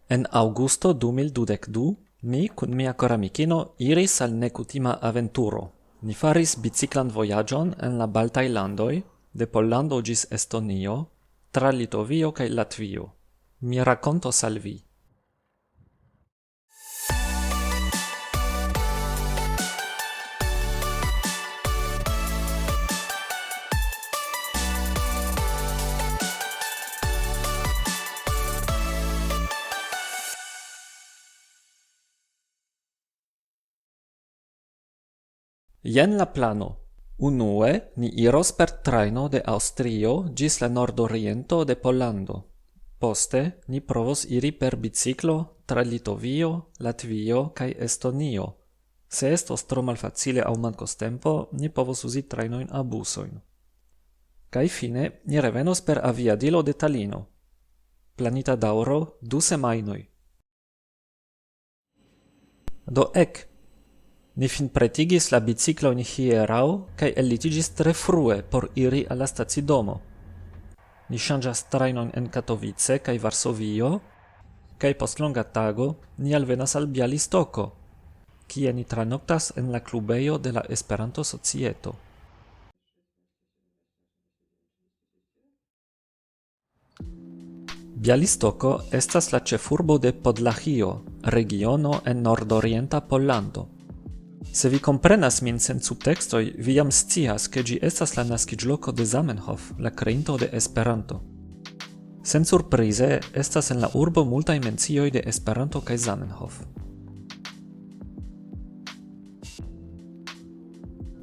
En augusto 2022, mi kun mia koramikino iris al nekutima aventuro. Ni faris biciklan vojaĝon en la baltaj landoj, de Pollando ĝis Estonio, tra Litovio kaj Latvio. Mi rakontos al vi. Jen la plano. Unue, ni iros per trajno de Aŭstrio ĝis la nordoriento de Pollando. Poste, ni provos iri per biciklo tra Litovio, Latvio kaj Estonio. Se estos tro malfacile aŭ mankos tempo, ni povos uzi trajnojn aŭ busojn. Kaj fine, ni revenos per aviadilo de Talino. Planita daŭro 2 semajnoj. Do ek! Ni finpretigis la biciklojn hieraŭ kaj ellitiĝis tre frue por iri al la stacidomo. Ni ŝanĝas trajnon en Katovice kaj Varsovio, kaj post longa tago ni alvenas al Bjalistoko, kie ni tranoktas en la klubejo de la Esperanto-Societo. Bjalistoko estas la ĉefurbo de Podlahio, regiono en nordorienta Pollando. Se vi komprenas min sen subtekstoj, vi jam scias, ke ĝi estas la naskiĝloko de Zamenhof, la kreinto de Esperanto. Sensurprize, estas en la urbo multaj mencioj de Esperanto kaj Zamenhof.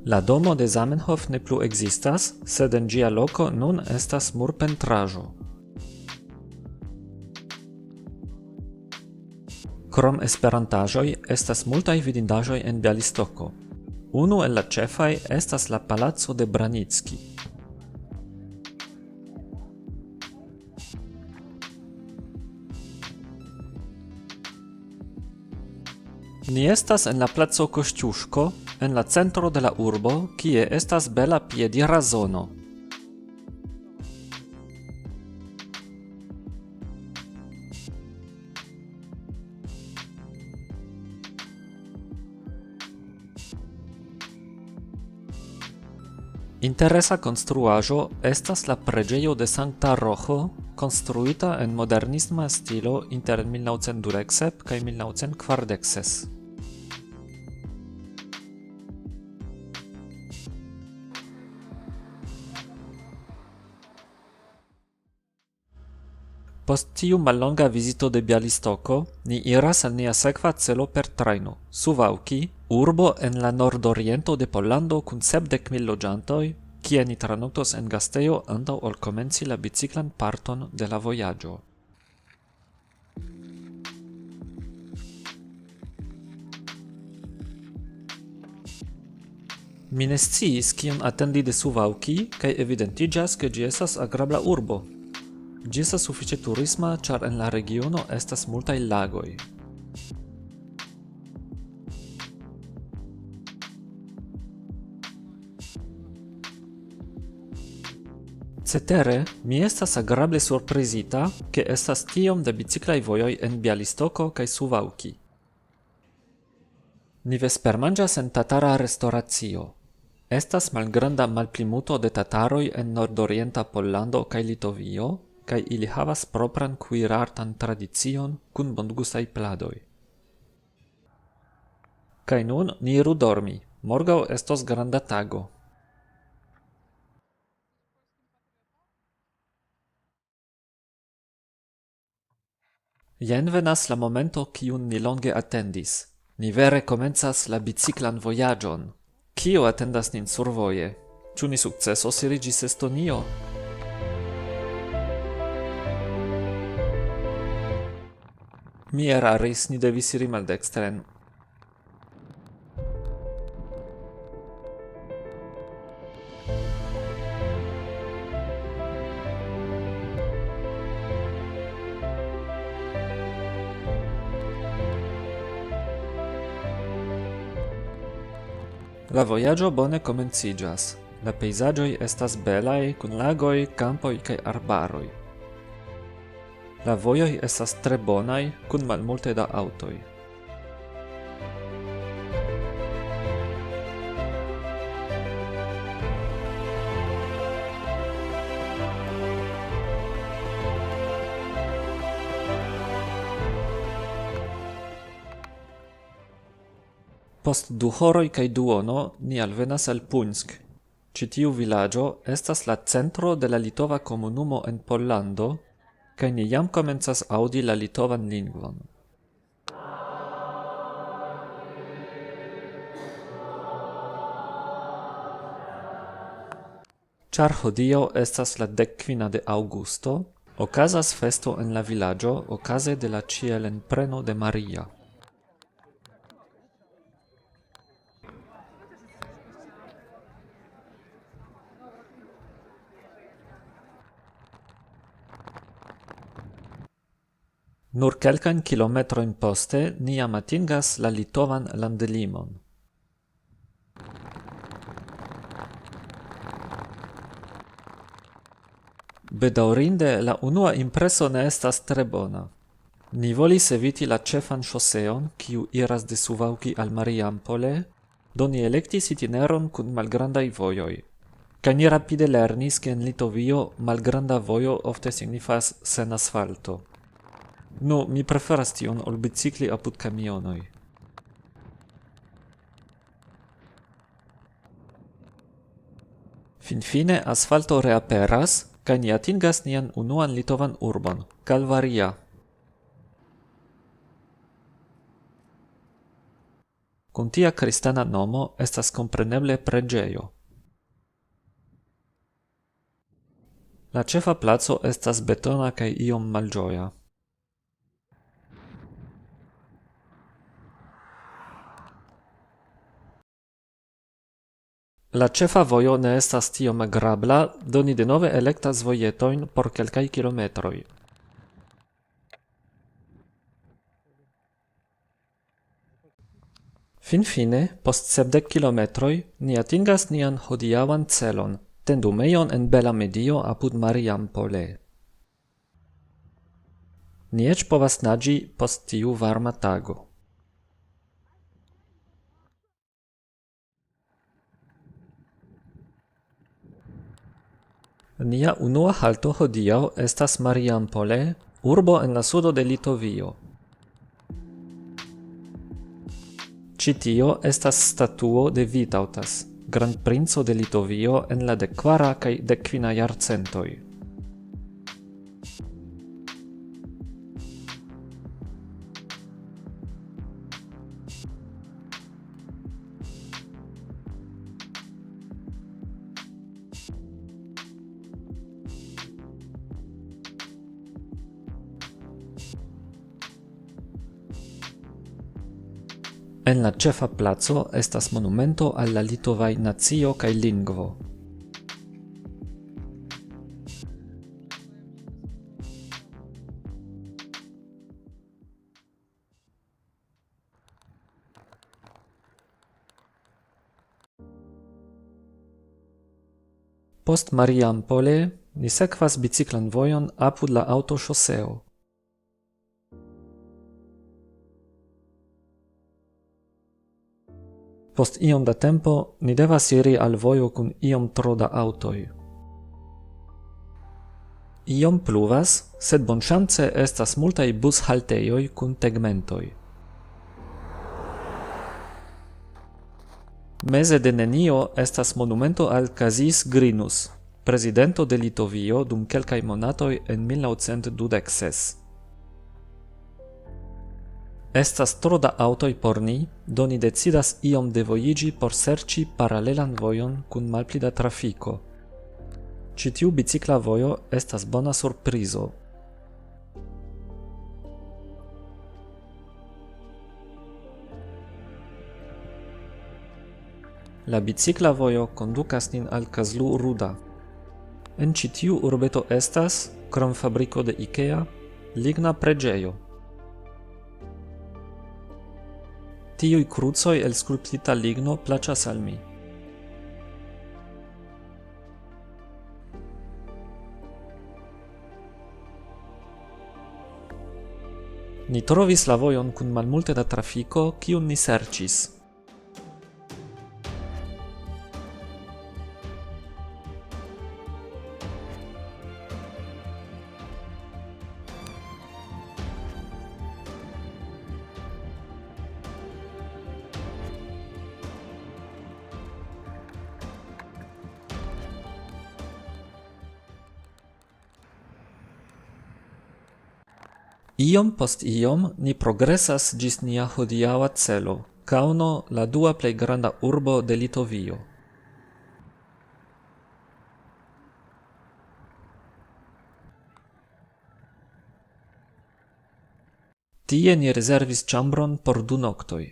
La domo de Zamenhof ne plu ekzistas, sed en ĝia loko nun estas murpentraĵo. Krom esperantaĵoj estas multaj vidindaĵoj en Bjalistoko. Unu el la ĉefaj estas la Palaco de Branicki. Ni estas en la placo Kościuszko, en la centro de la urbo, kie estas bela piedira zono. Interesa konstruaĵo estas la preĝejo de Sankta Roĥo, konstruita en modernisma stilo inter 1927 kaj 1946. Post tiu mallonga vizito de Bjalistoko, ni iras al nia sekva celo per trajno. Suwałki, urbo en la nordoriento de Pollando kun 70,000 loĝantoj, kie ni tranoktos en gastejo antaŭ ol komenci la biciklan parton de la vojaĝo. Mi ne sciis kion atendi de Suwałki, kaj evidentiĝas, ke ĝi estas agrabla urbo. Ĝi estas sufiĉe turisma, ĉar en la regiono estas multaj lagoj. Cetere, mi estas agrable surprizita, ke estas tiom da biciklaj vojoj en Bjalistoko kaj Suwałki. Ni vespermanĝas en tatara restoracio. Estas malgranda malplimuto de tataroj en nordorienta Pollando kaj Litovio, kaj ili havas propran kuirartan tradicion kun bongustaj pladoj. Kaj nun ni iru dormi. Morgaŭ estos granda tago. Jen venas la momento, kiun ni longe atendis. Ni vere komencas la biciklan vojaĝon. Kio atendas nin survoje? Ĉu ni sukcesos iri ĝis Estonio? Mi eraris, ni devis iri maldekstren. La vojaĝo bone komenciĝas. La pejzaĝoj estas belaj kun lagoj, kampoj kaj arbaroj. La vojoj estas tre bonaj, kun malmulte da aŭtoj. Post 2 horoj kaj duono ni alvenas al Punsk. Ĉi tiu vilaĝo estas la centro de la litova komunumo en Pollando, kaj ni jam komencas aŭdi la litovan lingvon. Ĉar hodiaŭ estas la 15 de aŭgusto, okazas festo en la vilaĝo okaze de la ĉielenpreno de Maria. Nur kelkajn kilometrojn poste ni jam atingas la litovan landlimon. Bedaŭrinde la unua impreso ne estas tre bona. Ni volis eviti la ĉefan ŝoseon, kiu iras de Suwałki al Mariampole, do ni elektis itineron kun malgrandaj vojoj. Kaj ni rapide lernis, ke en Litovio malgranda vojo ofte signifas sen asfalto. Nu, mi preferas tion ol bicikli apud kamionoj. Finfine asfalto reaperas, kaj ni atingas nian unuan litovan urbon, Kalvaria. Kun tia kristana nomo estas kompreneble preĝejo. La ĉefa placo estas betona kaj iom malĝoja. La ĉefa vojo ne estas tiom agrabla, do ni denove elektas vojetojn por kelkaj kilometroj. Finfine, post 70 kilometroj, ni atingas nian hodiaŭan celon, tendumejon en bela medio apud Mariampole. Ni eĉ povas naĝi post tiu varma tago. Nia unua halto hodiaŭ estas Mariampole, urbo en la sudo de Litovio. Ĉi tio estas statuo de Vytautas, grandprinco de Litovio en la 14. kaj 15. jarcentoj. En la ĉefa placo estas monumento al la litovaj nacio kaj lingvo. Post Mariampole ni sekvas biciklan vojon apud la aŭtoŝoseo. Post iom da tempo ni devas iri al vojo kun iom tro da aŭtoj. Iom pluvas, sed bonŝance estas multaj bushaltejoj kun tegmentoj. Meze de nenio estas monumento al Kazis Grinus, prezidento de Litovio dum kelkaj monatoj en 1926. Estas tro da aŭtoj por ni, do ni decidas iom devojiĝi por serĉi paralelan vojon kun malpli da trafiko. Ĉi tiu bicikla vojo estas bona surprizo. La bicikla vojo kondukas nin al Kazlu-Ruda. En ĉi tiu urbeto estas, krom fabriko de Ikea, ligna preĝejo. Tiuj krucoj el skulptita ligno plaĉas al mi. Ni trovis la vojon kun malmulte da trafiko, kiun ni serĉis. Iom post iom ni progresas ĝis nia hodiaŭa celo, Kauno, la dua plej granda urbo de Litovio. Tie ni rezervis ĉambron por 2 noktoj.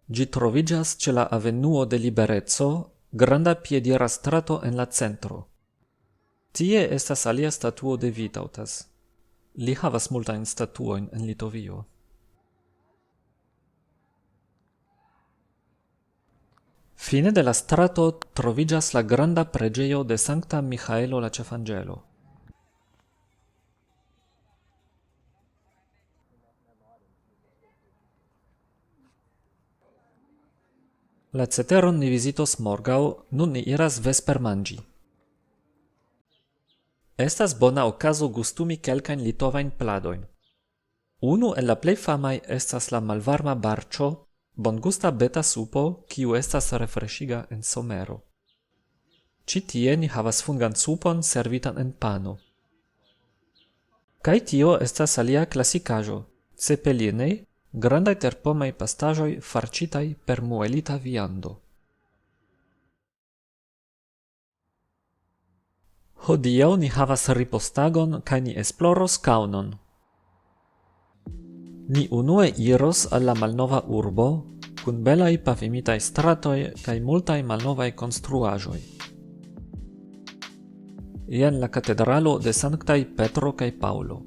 Ĝi troviĝas ĉe la avenuo de Libereco, granda piedira strato en la centro. Tie estas alia statuo de Vytautas. Li havas multajn statuojn en Litovio. Fine de la strato troviĝas la granda preĝejo de Sankta Miĥaelo la Ĉefanĝelo. La ceteron ni vizitos morgaŭ, nun ni iras vespermanĝi. Estas bona okazo gustumi kelkajn litovajn pladojn. Unu el la plej famaj estas la malvarma barĉo, bongusta beta supo, kiu estas refreŝiga en somero. Ĉi tie ni havas fungan supon servitan en pano. Kaj tio estas alia klasikaĵo, cepelinoj, grandaj terpomaj pastaĵoj farĉitaj per muelita viando. Hodiaŭ ni havas ripostagon kaj ni esploros Kaunon. Ni unue iros al la malnova urbo, kun belaj pavimitaj stratoj kaj multaj malnovaj konstruaĵoj. Jen la katedralo de Sanktaj Petro kaj Paŭlo.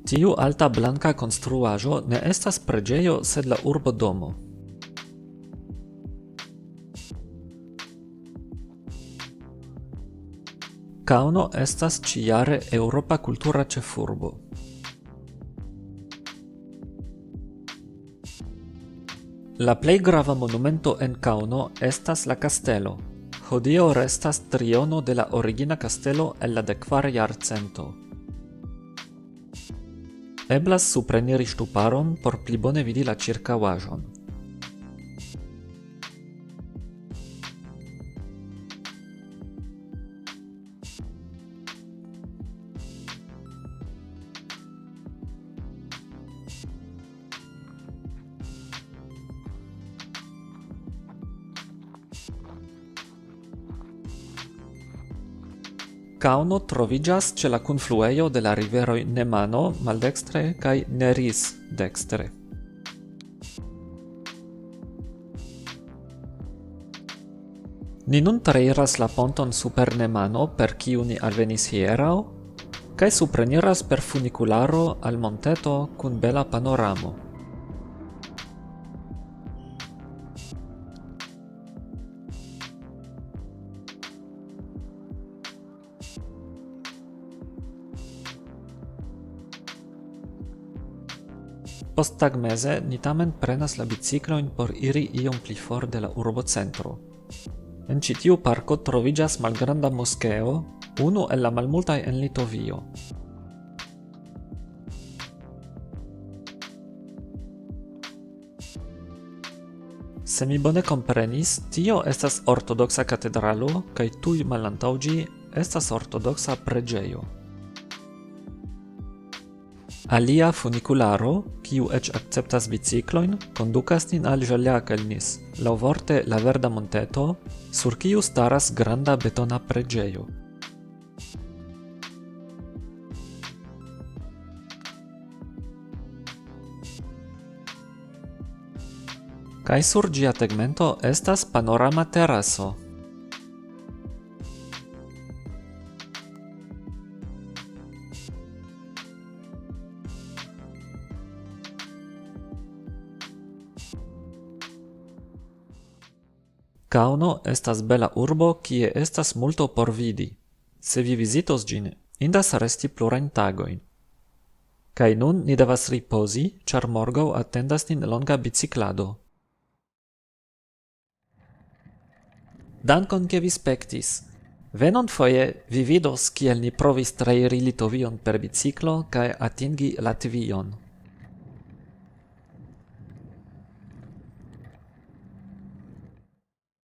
Tiu alta blanka konstruaĵo ne estas preĝejo, sed la urbodomo. Kauno estas ĉijare eŭropa kultura ĉefurbo. La plej grava monumento en Kauno estas la kastelo. Hodiaŭ restas triono de la origina kastelo el la 14. jarcento. Eblas supreniri ŝtuparon por pli bone vidi la ĉirkaŭaĵon. Kauno troviĝas ĉe la kunfluejo de la riveroj Nemano maldekstre kaj Neris dekstre. Ni nun trairas la ponton super Nemano, per kiu ni alvenis hieraŭ, kaj supreniras per funikularo al monteto kun bela panoramo. Posttagmeze ni tamen prenas la biciklojn por iri iom pli for de la urbocentro. En ĉi tiu parko troviĝas malgranda moskeo, unu el la malmultaj en Litovio. Se mi bone komprenis, tio estas ortodoksa katedralo kaj tuj malantaŭ ĝi estas ortodoksa preĝejo. Alia funikularo, kiu eĉ akceptas biciklojn, kondukas nin al Žaliakalnis, laŭvorte la verda monteto, sur kiu staras granda betona preĝejo. Kaj sur ĝia tegmento estas panorama teraso. Kauno estas bela urbo, kie estas multo por vidi. Se vi visitos ĝin, indas resti plurajn tagojn. Kaj nun ni devas ripozi, ĉar morgaŭ atendas nin longa biciklado. Dankon, ke vi spektis. Venonfoje vi vidos, kiel ni provis trairi Litovion per biciklo kaj atingi Latvion.